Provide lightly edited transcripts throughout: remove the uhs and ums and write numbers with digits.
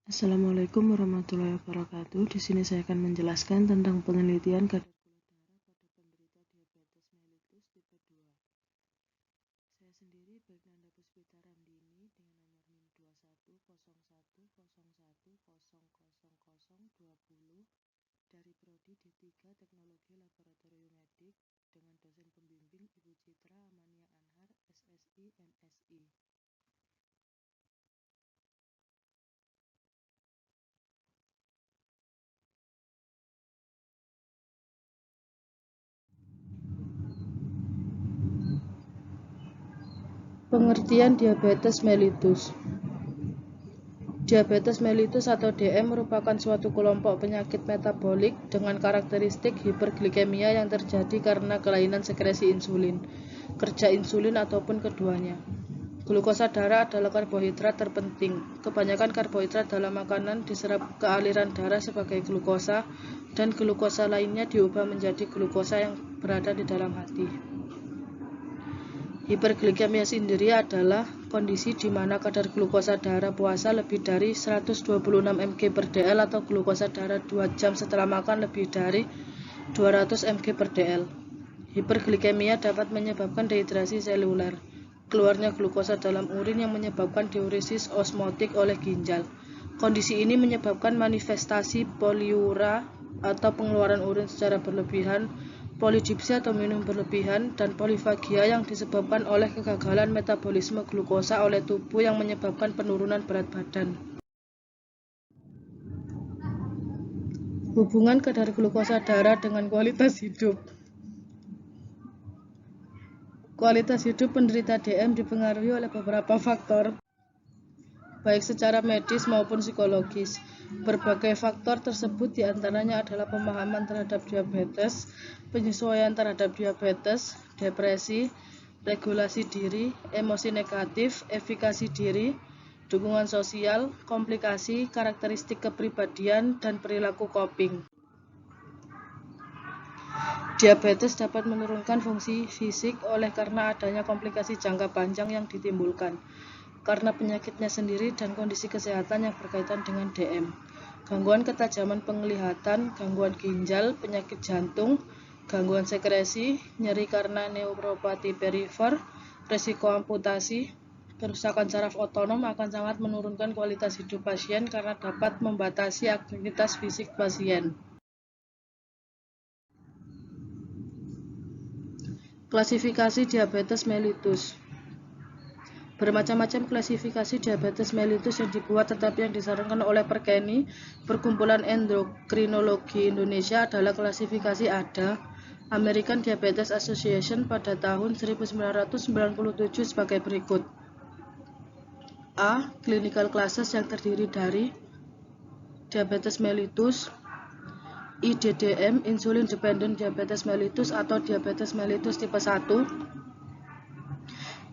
Assalamualaikum warahmatullahi wabarakatuh. Di sini saya akan menjelaskan tentang penelitian kadar gula darah pada penderita diabetes mellitus tipe 2. Saya sendiri Bagnanda Puspita Ramdini dengan nomor NIM 210101000020 dari Prodi D3 Teknologi Laboratorium Medik dengan dosen pembimbing Ibu Citra Amania Anhar, SSI, MSI. Pengertian diabetes mellitus. Diabetes mellitus atau DM merupakan suatu kelompok penyakit metabolik dengan karakteristik hiperglikemia yang terjadi karena kelainan sekresi insulin, kerja insulin ataupun keduanya. Glukosa darah adalah karbohidrat terpenting. Kebanyakan karbohidrat dalam makanan diserap ke aliran darah sebagai glukosa dan glukosa lainnya diubah menjadi glukosa yang berada di dalam hati. Hiperglikemia sendiri adalah kondisi di mana kadar glukosa darah puasa lebih dari 126 mg/dl atau glukosa darah 2 jam setelah makan lebih dari 200 mg/dl. Hiperglikemia dapat menyebabkan dehidrasi seluler, keluarnya glukosa dalam urin yang menyebabkan diuresis osmotik oleh ginjal. Kondisi ini menyebabkan manifestasi poliura atau pengeluaran urin secara berlebihan, polidipsia atau minum berlebihan, dan polifagia yang disebabkan oleh kegagalan metabolisme glukosa oleh tubuh yang menyebabkan penurunan berat badan. Hubungan kadar glukosa darah dengan kualitas hidup. Kualitas hidup penderita DM dipengaruhi oleh beberapa faktor, baik secara medis maupun psikologis. Berbagai faktor tersebut diantaranya adalah pemahaman terhadap diabetes, penyesuaian terhadap diabetes, depresi, regulasi diri, emosi negatif, efikasi diri, dukungan sosial, komplikasi, karakteristik kepribadian, dan perilaku coping. Diabetes dapat menurunkan fungsi fisik oleh karena adanya komplikasi jangka panjang yang ditimbulkan karena penyakitnya sendiri dan kondisi kesehatan yang berkaitan dengan DM. Gangguan ketajaman penglihatan, gangguan ginjal, penyakit jantung, gangguan sekresi, nyeri karena neuropati perifer, risiko amputasi, kerusakan saraf otonom akan sangat menurunkan kualitas hidup pasien karena dapat membatasi aktivitas fisik pasien. Klasifikasi diabetes mellitus. Bermacam-macam klasifikasi diabetes mellitus yang dibuat tetapi yang disarankan oleh Perkeni, Perkumpulan Endokrinologi Indonesia adalah klasifikasi ADA, American Diabetes Association pada tahun 1997 sebagai berikut. A. Clinical classes yang terdiri dari diabetes mellitus, IDDM, Insulin Dependent Diabetes mellitus atau diabetes mellitus tipe 1,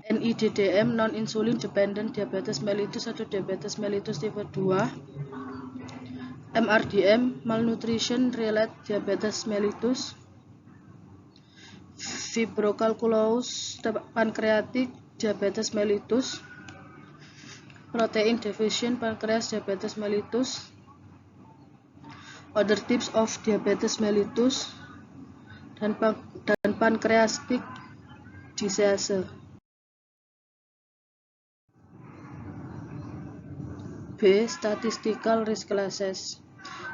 NIDDM, Non-Insulin Dependent Diabetes mellitus atau diabetes mellitus tipe 2, MRDM, Malnutrition Related Diabetes mellitus, Fibrocalculous Pancreatic Diabetes mellitus, Protein Deficient Pancreas Diabetes mellitus, Other types of diabetes mellitus, dan pancreatic disease. B. Statistical risk classes.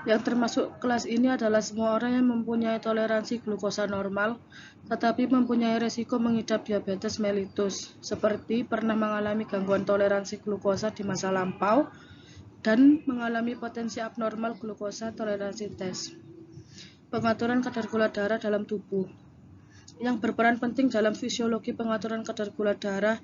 Yang termasuk kelas ini adalah semua orang yang mempunyai toleransi glukosa normal, tetapi mempunyai resiko mengidap diabetes mellitus, seperti pernah mengalami gangguan toleransi glukosa di masa lampau, dan mengalami potensi abnormal glukosa toleransi tes. Pengaturan kadar gula darah dalam tubuh. Yang berperan penting dalam fisiologi pengaturan kadar gula darah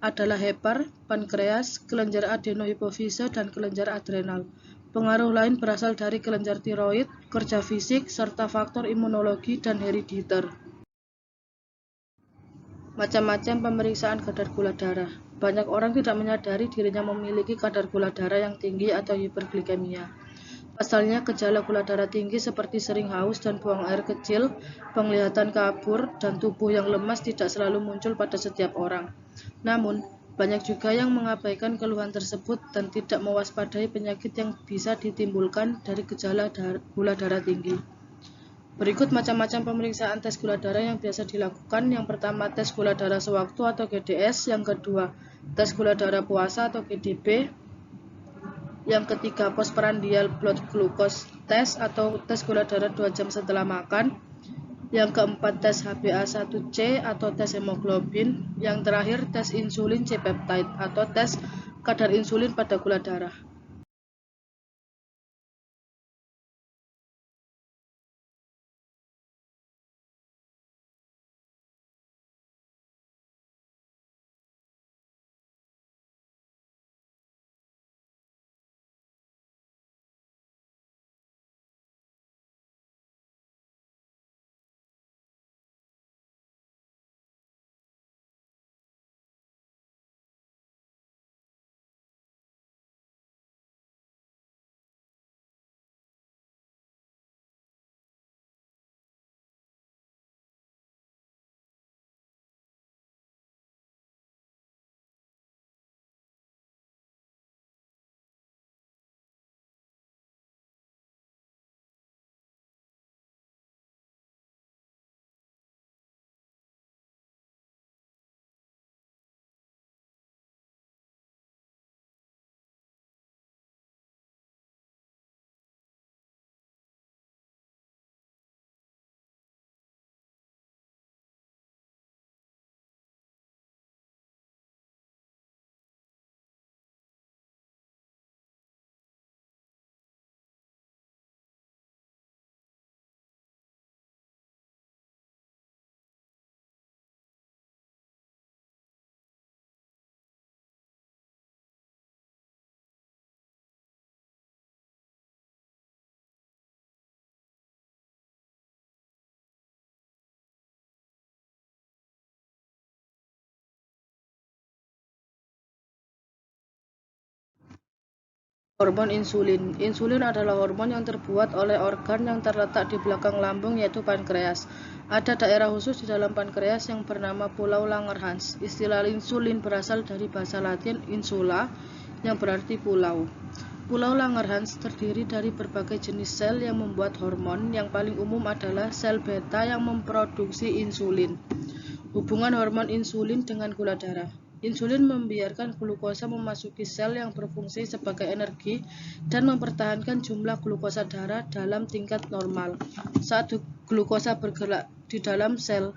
adalah hepar, pankreas, kelenjar adenohipofise, dan kelenjar adrenal. Pengaruh lain berasal dari kelenjar tiroid, kerja fisik, serta faktor imunologi dan herediter. Macam-macam pemeriksaan kadar gula darah. Banyak orang tidak menyadari dirinya memiliki kadar gula darah yang tinggi atau hiperglikemia. Pasalnya, gejala gula darah tinggi seperti sering haus dan buang air kecil, penglihatan kabur, dan tubuh yang lemas tidak selalu muncul pada setiap orang. Namun, Banyak juga yang mengabaikan keluhan tersebut dan tidak mewaspadai penyakit yang bisa ditimbulkan dari gejala gula darah tinggi. Berikut macam-macam pemeriksaan tes gula darah yang biasa dilakukan. Yang pertama, tes gula darah sewaktu atau GDS. Yang kedua, tes gula darah puasa atau GDP. Yang ketiga, postprandial blood glucose test atau tes gula darah 2 jam setelah makan. Yang keempat, tes HbA1c atau tes hemoglobin. Yang terakhir, tes insulin C-peptide atau tes kadar insulin pada gula darah. Hormon insulin. Insulin adalah hormon yang terbuat oleh organ yang terletak di belakang lambung, yaitu pankreas. Ada daerah khusus di dalam pankreas yang bernama Pulau Langerhans. Istilah insulin berasal dari bahasa Latin insula, yang berarti pulau. Pulau Langerhans terdiri dari berbagai jenis sel yang membuat hormon. Yang paling umum adalah sel beta yang memproduksi insulin. Hubungan hormon insulin dengan gula darah. Insulin membiarkan glukosa memasuki sel yang berfungsi sebagai energi dan mempertahankan jumlah glukosa darah dalam tingkat normal. Saat glukosa bergerak di dalam sel,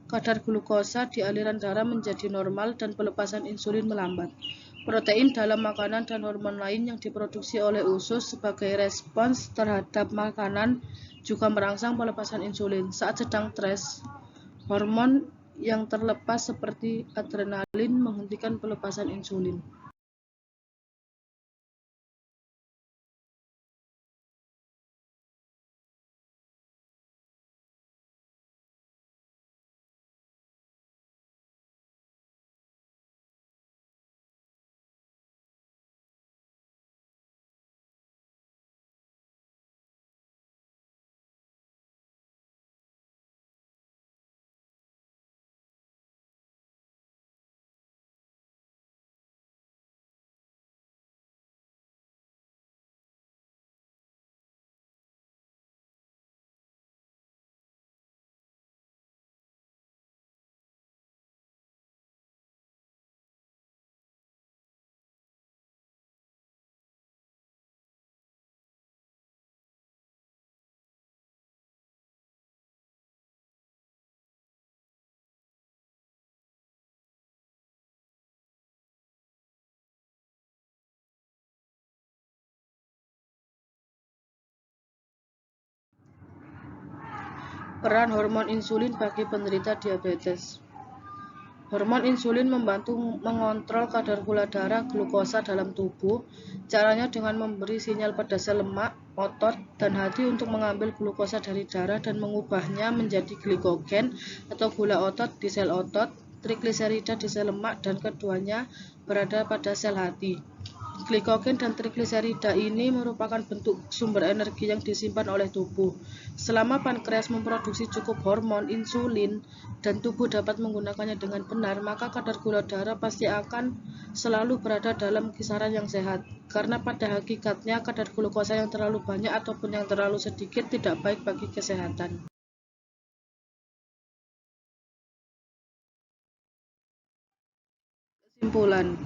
kadar glukosa di aliran darah menjadi normal dan pelepasan insulin melambat. Protein dalam makanan dan hormon lain yang diproduksi oleh usus sebagai respons terhadap makanan juga merangsang pelepasan insulin. Saat sedang stres, hormon yang terlepas seperti adrenalin menghentikan pelepasan insulin. Peran hormon insulin bagi penderita diabetes. Hormon insulin membantu mengontrol kadar gula darah glukosa dalam tubuh. Caranya dengan memberi sinyal pada sel lemak, otot, dan hati untuk mengambil glukosa dari darah dan mengubahnya menjadi glikogen atau gula otot di sel otot, trigliserida di sel lemak, dan keduanya berada pada sel hati. Glikogen dan trigliserida ini merupakan bentuk sumber energi yang disimpan oleh tubuh. Selama pankreas memproduksi cukup hormon insulin dan tubuh dapat menggunakannya dengan benar, maka kadar gula darah pasti akan selalu berada dalam kisaran yang sehat. Karena pada hakikatnya kadar glukosa yang terlalu banyak ataupun yang terlalu sedikit tidak baik bagi kesehatan. Kesimpulan.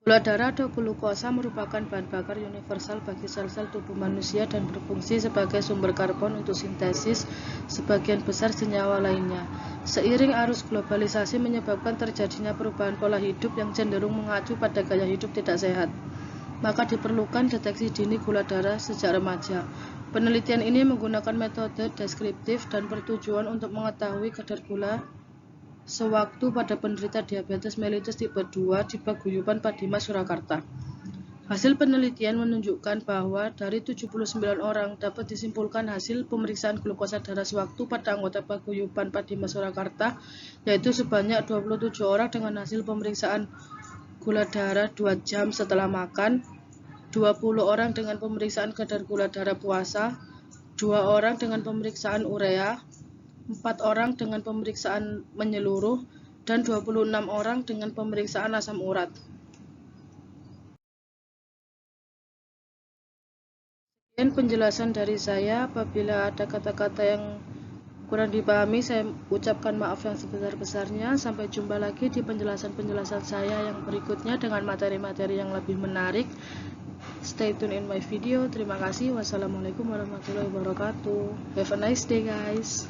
Gula darah atau glukosa merupakan bahan bakar universal bagi sel-sel tubuh manusia dan berfungsi sebagai sumber karbon untuk sintesis sebagian besar senyawa lainnya. Seiring arus globalisasi menyebabkan terjadinya perubahan pola hidup yang cenderung mengacu pada gaya hidup tidak sehat, maka diperlukan deteksi dini gula darah sejak remaja. Penelitian ini menggunakan metode deskriptif dan bertujuan untuk mengetahui kadar gula sewaktu pada penderita diabetes mellitus tipe 2 di Paguyuban Padimas Surakarta. Hasil penelitian menunjukkan bahwa dari 79 orang dapat disimpulkan hasil pemeriksaan glukosa darah sewaktu pada anggota Paguyuban Padimas Surakarta, yaitu sebanyak 27 orang dengan hasil pemeriksaan gula darah 2 jam setelah makan, 20 orang dengan pemeriksaan kadar gula darah puasa, 2 orang dengan pemeriksaan urea, 4 orang dengan pemeriksaan menyeluruh, dan 26 orang dengan pemeriksaan asam urat. Sekian penjelasan dari saya. Apabila ada kata-kata yang kurang dipahami, saya ucapkan maaf yang sebesar-besarnya. Sampai jumpa lagi di penjelasan-penjelasan saya yang berikutnya dengan materi-materi yang lebih menarik. Stay tune in my video. Terima kasih. Wassalamualaikum warahmatullahi wabarakatuh. Have a nice day, guys.